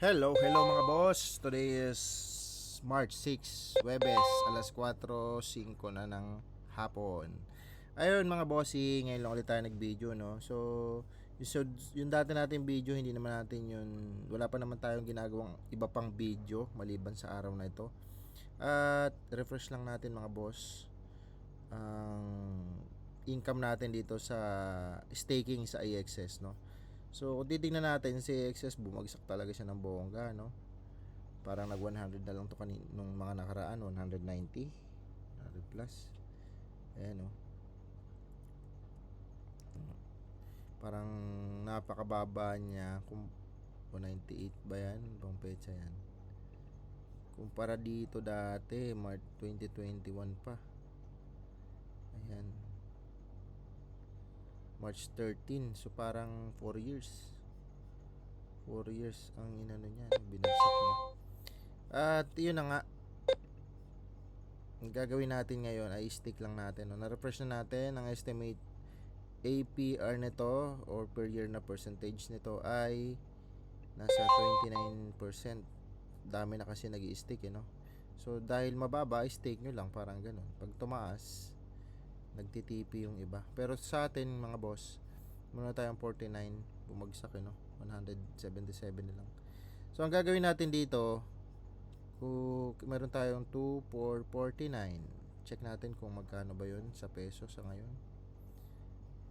Hello mga boss. Today is March 6, Webes, alas 4:05 na ng hapon. Ayun mga bossy, ngayon lang ulit tayo nag-video, no? Yung dati natin video, hindi naman natin yun, wala pa naman tayong ginagawang iba pang video maliban sa araw na ito. At refresh lang natin mga boss ang income natin dito sa staking sa AXS, no? So, kung titingnan natin si AXS, bumagsak talaga siya ng bongga, no? Parang nag 100 na lang to nung mga nakaraan, 190, 100 plus. Ayan, no? Parang napakababa niya. Kung 198 ba yan? Bang petsa yan. Kumpara dito dati, March 2021 pa. Ayan. March 13. So parang 4 years. 4 years ang inano niya, binagsak niya. At yun na nga. Ang gagawin natin ngayon ay stick lang natin. No? Na-refresh na natin ang estimate APR nito or per year na percentage nito ay nasa 29%. Dami na kasi nag-i-stick, no? So dahil mababa, stake nyo lang, parang ganun. Pag tumaas, nagtitipi yung iba. Pero sa atin mga boss, muna tayong 49, bumagsak, no? 177 na lang. So ang gagawin natin dito, kung meron tayong 2, 4, 49, check natin kung magkano ba yun sa peso sa ngayon.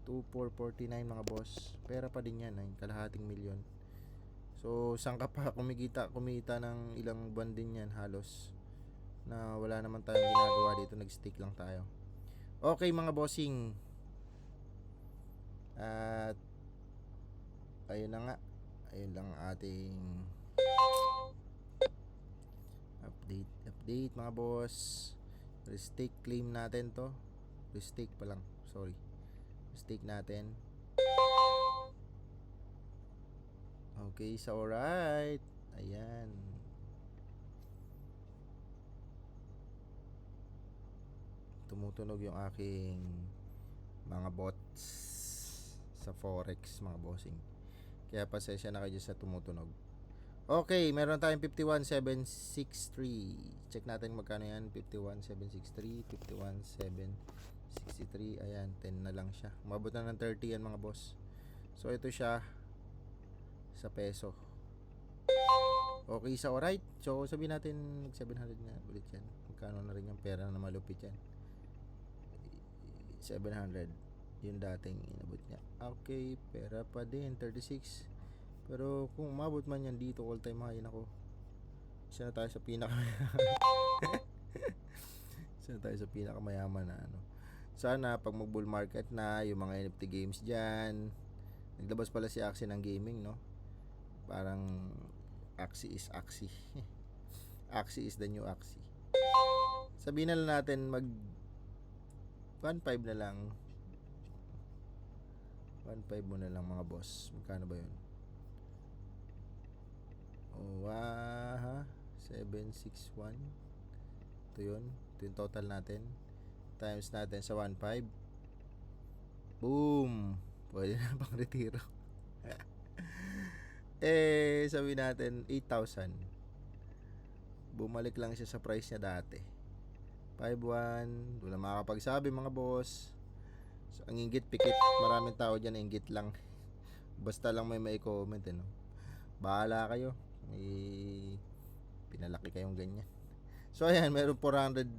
2, 4, 49 mga boss, pera pa din yan, ay kalahating milyon. So saan ka pa kumita ng ilang buwan din yan halos, na wala naman tayong ginagawa dito, nag-stick lang tayo. Okay mga bossing, at ayun na nga, ayun lang ating update mga boss. Restake claim natin to, restake pa lang, sorry, restake natin. Okay, so alright, ayan, tumutunog yung aking mga bots sa forex mga bossing, kaya pasensya na kayo sa tumutunog. Okay, meron tayong 51,763. Check natin magkano yan. 51,763, 51,763. Ayan, 10 na lang siya. Umabot na ng 30 yan mga boss. So ito siya sa peso. Okay, so alright. So sabihin natin 700 na ulit yan. Magkano na rin yung pera na malupit yan. 700 yung dating inabot niya. Okay, pera pa din 36. Pero kung umabot man yan dito, all time high, nako, isa na tayo sa isa na tayo sa pinakamayaman na ano. Sana pag mag bull market na, yung mga NFT games dyan, naglabas pala si Axie ng gaming, no? Parang Axie is Axie. Axie is the new Axie. Sabihin na lang natin mag 1.5 na lang. 1.5 mo na lang mga boss. Magkano ba yun? Oh, 761. Ito yun. Ito yung total natin. Times natin sa 1.5. Boom! Pwede na pang retiro. Sabi natin 8,000. Bumalik lang siya sa price niya dati. 5.1. Doon na makakapagsabi mga boss. So, ang inggit pikit. Maraming tao dyan na inggit lang. Basta lang may comment, no? Bahala kayo. May pinalaki kayong ganyan. So ayan, meron 414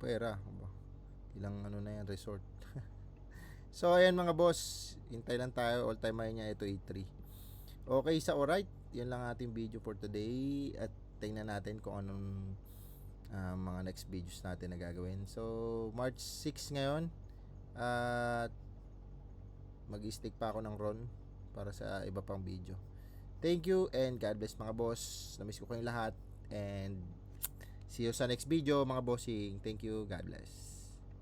pera. Ilang ano na yan, resort. So ayan mga boss, hintay lang tayo. All time high niya ito 83. Okay, sa alright, yun lang ating video for today. At tingnan natin kung anong mga next videos natin na gagawin. So March 6 ngayon. At mag-stick pa ako ng Ron para sa iba pang video. Thank you and God bless mga boss. Namiss ko kayong lahat and see you sa next video mga bossing. Thank you, God bless.